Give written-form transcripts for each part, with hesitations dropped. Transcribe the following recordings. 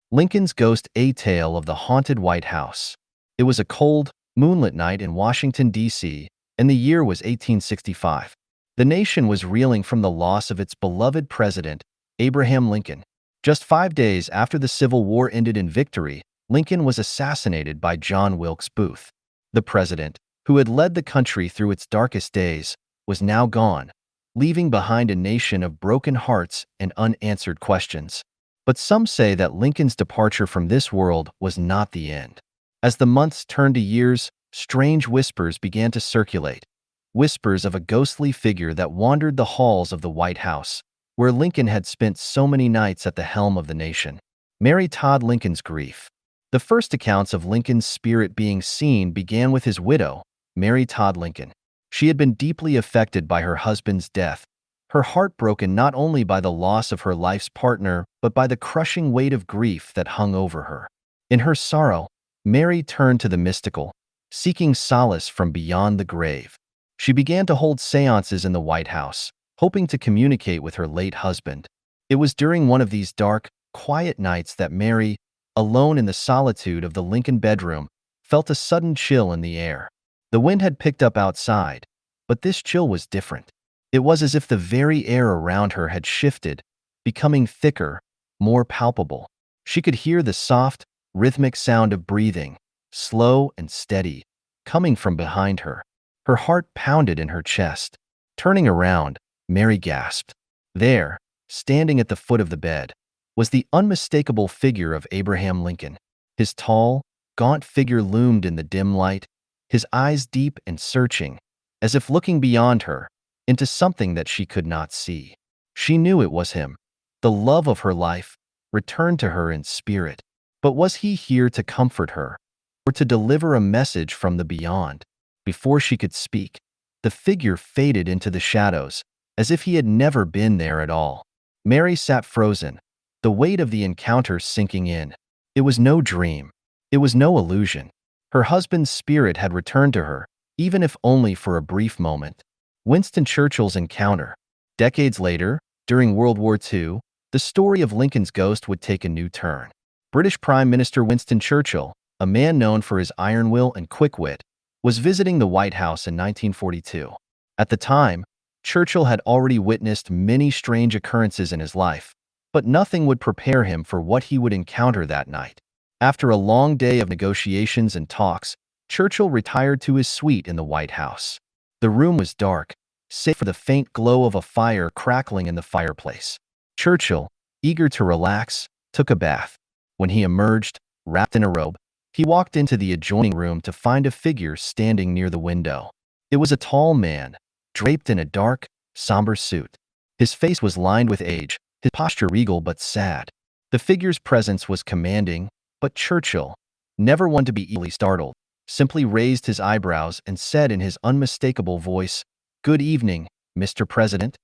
Lincoln's Ghost: A Tale of the Haunted White House. It was a cold, moonlit night in Washington, D.C., and the year was 1865. The nation was reeling from the loss of its beloved president, Abraham Lincoln. Just 5 days after the Civil War ended in victory, Lincoln was assassinated by John Wilkes Booth. The president, who had led the country through its darkest days, was now gone, leaving behind a nation of broken hearts and unanswered questions. But some say that Lincoln's departure from this world was not the end. As the months turned to years, strange whispers began to circulate. Whispers of a ghostly figure that wandered the halls of the White House, where Lincoln had spent so many nights at the helm of the nation. Mary Todd Lincoln's grief. The first accounts of Lincoln's spirit being seen began with his widow, Mary Todd Lincoln. She had been deeply affected by her husband's death, her heart broken not only by the loss of her life's partner, but by the crushing weight of grief that hung over her. In her sorrow, Mary turned to the mystical, seeking solace from beyond the grave. She began to hold séances in the White House, hoping to communicate with her late husband. It was during one of these dark, quiet nights that Mary, alone in the solitude of the Lincoln bedroom, felt a sudden chill in the air. The wind had picked up outside, but this chill was different. It was as if the very air around her had shifted, becoming thicker, more palpable. She could hear the soft, rhythmic sound of breathing, slow and steady, coming from behind her. Her heart pounded in her chest. Turning around, Mary gasped. There, standing at the foot of the bed, was the unmistakable figure of Abraham Lincoln. His tall, gaunt figure loomed in the dim light, his eyes deep and searching, as if looking beyond her, into something that she could not see. She knew it was him. The love of her life returned to her in spirit. But was he here to comfort her, or to deliver a message from the beyond? Before she could speak, the figure faded into the shadows, as if he had never been there at all. Mary sat frozen, the weight of the encounter sinking in. It was no dream. It was no illusion. Her husband's spirit had returned to her, even if only for a brief moment. Winston Churchill's encounter. Decades later, during World War II, the story of Lincoln's ghost would take a new turn. British Prime Minister Winston Churchill, a man known for his iron will and quick wit, was visiting the White House in 1942. At the time, Churchill had already witnessed many strange occurrences in his life, but nothing would prepare him for what he would encounter that night. After a long day of negotiations and talks, Churchill retired to his suite in the White House. The room was dark, save for the faint glow of a fire crackling in the fireplace. Churchill, eager to relax, took a bath. When he emerged, wrapped in a robe, he walked into the adjoining room to find a figure standing near the window. It was a tall man, draped in a dark, somber suit. His face was lined with age, his posture regal but sad. The figure's presence was commanding, but Churchill, never one to be easily startled, simply raised his eyebrows and said in his unmistakable voice, "Good evening, Mr. President."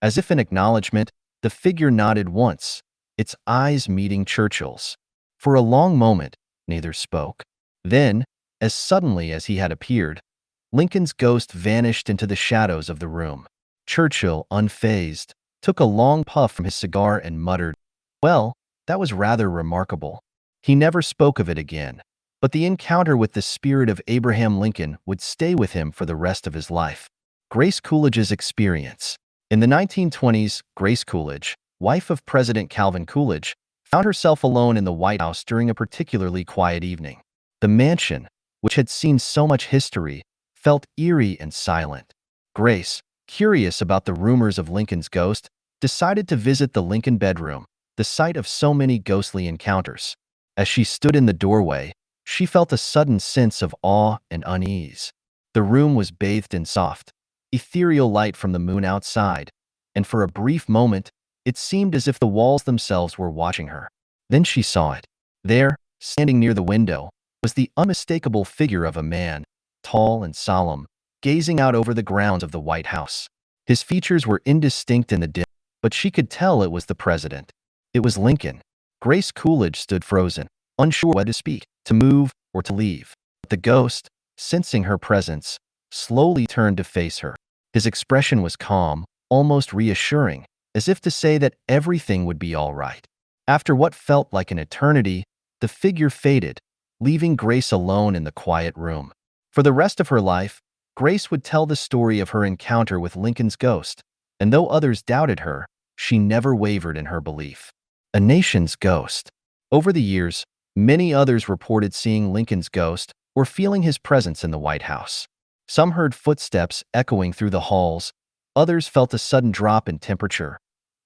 As if in acknowledgement, the figure nodded once, its eyes meeting Churchill's. For a long moment, neither spoke. Then, as suddenly as he had appeared, Lincoln's ghost vanished into the shadows of the room. Churchill, unfazed, took a long puff from his cigar and muttered, "Well, that was rather remarkable." He never spoke of it again, but the encounter with the spirit of Abraham Lincoln would stay with him for the rest of his life. Grace Coolidge's experience. In the 1920s, Grace Coolidge, wife of President Calvin Coolidge, found herself alone in the White House during a particularly quiet evening. The mansion, which had seen so much history, felt eerie and silent. Grace, curious about the rumors of Lincoln's ghost, decided to visit the Lincoln bedroom, the site of so many ghostly encounters. As she stood in the doorway, she felt a sudden sense of awe and unease. The room was bathed in soft, ethereal light from the moon outside, and for a brief moment, it seemed as if the walls themselves were watching her. Then she saw it. There, standing near the window, was the unmistakable figure of a man, tall and solemn, gazing out over the grounds of the White House. His features were indistinct in the dim, but she could tell it was the president. It was Lincoln. Grace Coolidge stood frozen, unsure whether to speak, to move, or to leave. But the ghost, sensing her presence, slowly turned to face her. His expression was calm, almost reassuring, as if to say that everything would be all right. After what felt like an eternity, the figure faded, leaving Grace alone in the quiet room. For the rest of her life, Grace would tell the story of her encounter with Lincoln's ghost, and though others doubted her, she never wavered in her belief. A nation's ghost. Over the years, many others reported seeing Lincoln's ghost or feeling his presence in the White House. Some heard footsteps echoing through the halls, others felt a sudden drop in temperature,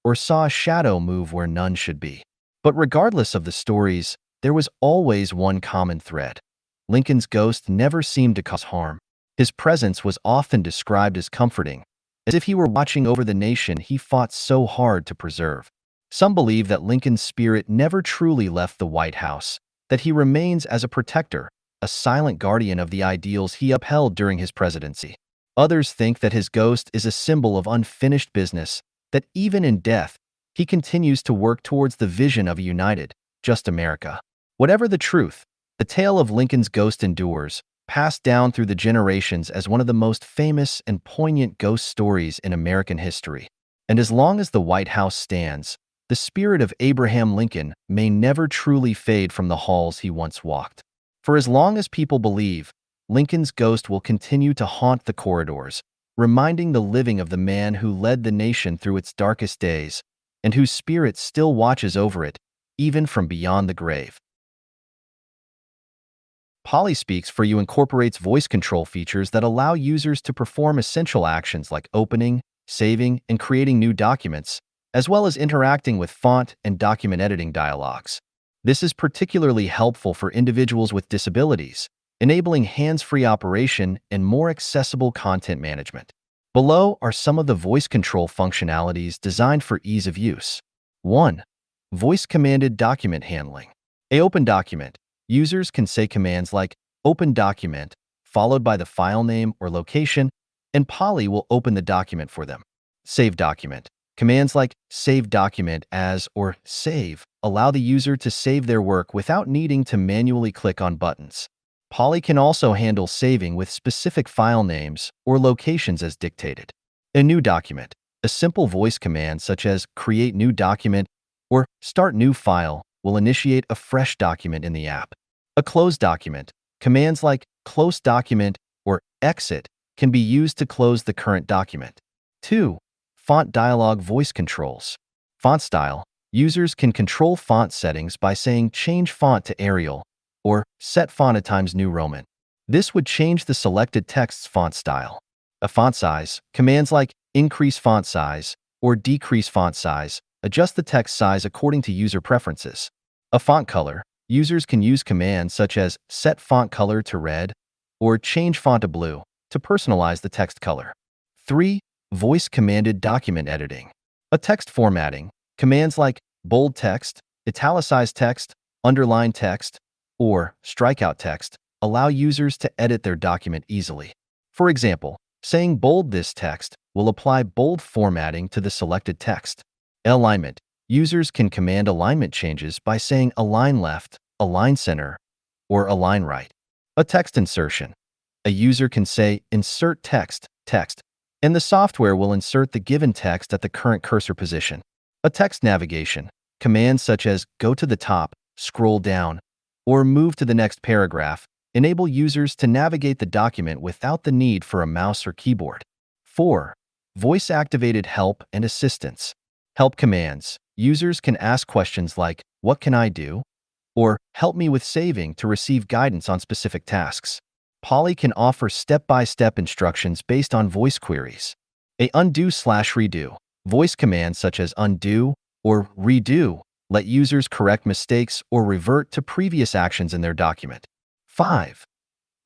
or saw a shadow move where none should be. But regardless of the stories, there was always one common thread. Lincoln's ghost never seemed to cause harm. His presence was often described as comforting, as if he were watching over the nation he fought so hard to preserve. Some believe that Lincoln's spirit never truly left the White House, that he remains as a protector, a silent guardian of the ideals he upheld during his presidency. Others think that his ghost is a symbol of unfinished business, that even in death, he continues to work towards the vision of a united, just America. Whatever the truth, the tale of Lincoln's ghost endures, passed down through the generations as one of the most famous and poignant ghost stories in American history. And as long as the White House stands, the spirit of Abraham Lincoln may never truly fade from the halls he once walked. For as long as people believe, Lincoln's ghost will continue to haunt the corridors, reminding the living of the man who led the nation through its darkest days, and whose spirit still watches over it, even from beyond the grave. PolySpeaks for You incorporates voice control features that allow users to perform essential actions like opening, saving, and creating new documents, as well as interacting with font and document editing dialogues. This is particularly helpful for individuals with disabilities, enabling hands-free operation and more accessible content management. Below are some of the voice control functionalities designed for ease of use. 1. Voice-commanded document handling. Open document. Users can say commands like open document, followed by the file name or location, and Poly will open the document for them. Save document. Commands like save document as or save allow the user to save their work without needing to manually click on buttons. Poly can also handle saving with specific file names or locations as dictated. A new document. A simple voice command such as create new document or start new file will initiate a fresh document in the app. A close document. Commands like close document or exit can be used to close the current document. 2. Font dialog voice controls. Font style. Users can control font settings by saying change font to Arial or set font at Times New Roman. This would change the selected text's font style. A font size. Commands like increase font size or decrease font size adjust the text size according to user preferences. A font color. Users can use commands such as set font color to red or change font to blue to personalize the text color. 3. Voice-commanded document editing. A text formatting. Commands like bold text, italicized text, underline text, or strikeout text allow users to edit their document easily. For example, saying bold this text will apply bold formatting to the selected text. Alignment. Users can command alignment changes by saying align left, align center, or align right. A text insertion. A user can say insert text, and the software will insert the given text at the current cursor position. A text navigation. Commands such as go to the top, scroll down, or move to the next paragraph enable users to navigate the document without the need for a mouse or keyboard. 4. Voice-activated help and assistance. Help commands. Users can ask questions like, what can I do? Or help me with saving to receive guidance on specific tasks. Poly can offer step-by-step instructions based on voice queries. A undo/redo. Voice commands such as undo or redo let users correct mistakes or revert to previous actions in their document. 5.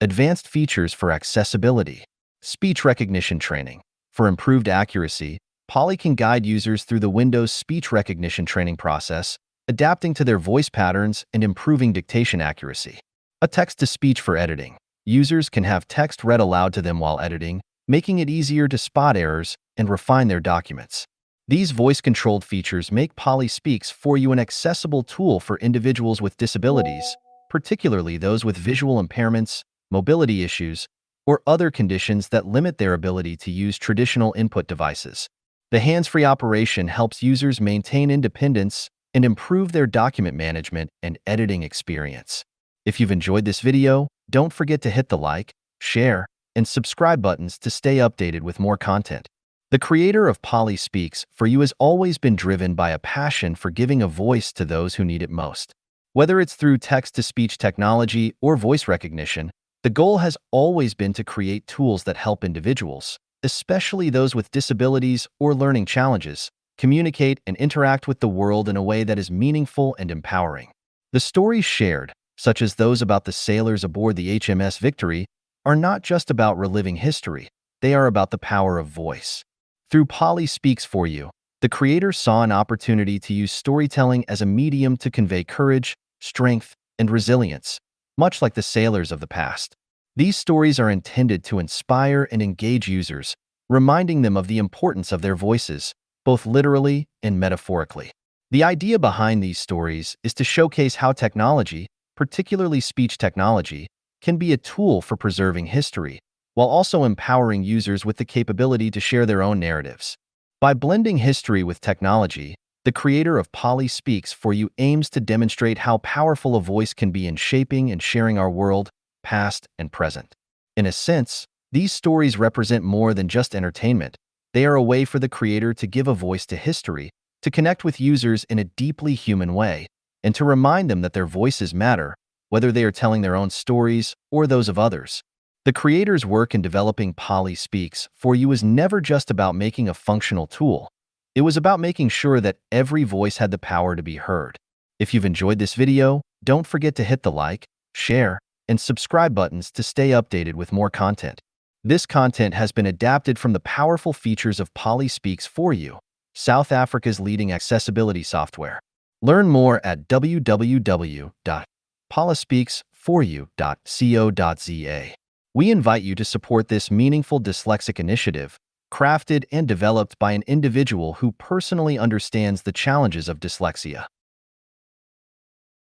Advanced features for accessibility. Speech recognition training. For improved accuracy, Poly can guide users through the Windows speech recognition training process, adapting to their voice patterns and improving dictation accuracy. A text-to-speech for editing. Users can have text read aloud to them while editing, making it easier to spot errors and refine their documents. These voice-controlled features make PolySpeaks for You an accessible tool for individuals with disabilities, particularly those with visual impairments, mobility issues, or other conditions that limit their ability to use traditional input devices. The hands-free operation helps users maintain independence and improve their document management and editing experience. If you've enjoyed this video, don't forget to hit the like, share, and subscribe buttons to stay updated with more content. The creator of Polly Speaks for You has always been driven by a passion for giving a voice to those who need it most. Whether it's through text-to-speech technology or voice recognition, the goal has always been to create tools that help individuals, especially those with disabilities or learning challenges, communicate and interact with the world in a way that is meaningful and empowering. The stories shared, such as those about the sailors aboard the HMS Victory, are not just about reliving history, they are about the power of voice. Through Polly Speaks for You, the creator saw an opportunity to use storytelling as a medium to convey courage, strength, and resilience, much like the sailors of the past. These stories are intended to inspire and engage users, reminding them of the importance of their voices, both literally and metaphorically. The idea behind these stories is to showcase how technology, particularly speech technology, can be a tool for preserving history, while also empowering users with the capability to share their own narratives. By blending history with technology, the creator of Polly Speaks for You aims to demonstrate how powerful a voice can be in shaping and sharing our world, past and present. In a sense, these stories represent more than just entertainment. They are a way for the creator to give a voice to history, to connect with users in a deeply human way, and to remind them that their voices matter, whether they are telling their own stories or those of others. The creator's work in developing Polly Speaks for You is never just about making a functional tool. It was about making sure that every voice had the power to be heard. If you've enjoyed this video, don't forget to hit the like, share, and subscribe buttons to stay updated with more content. This content has been adapted from the powerful features of Polly Speaks for You, South Africa's leading accessibility software. Learn more at www.pollyspeaksforyou.co.za. We invite you to support this meaningful dyslexic initiative, crafted and developed by an individual who personally understands the challenges of dyslexia.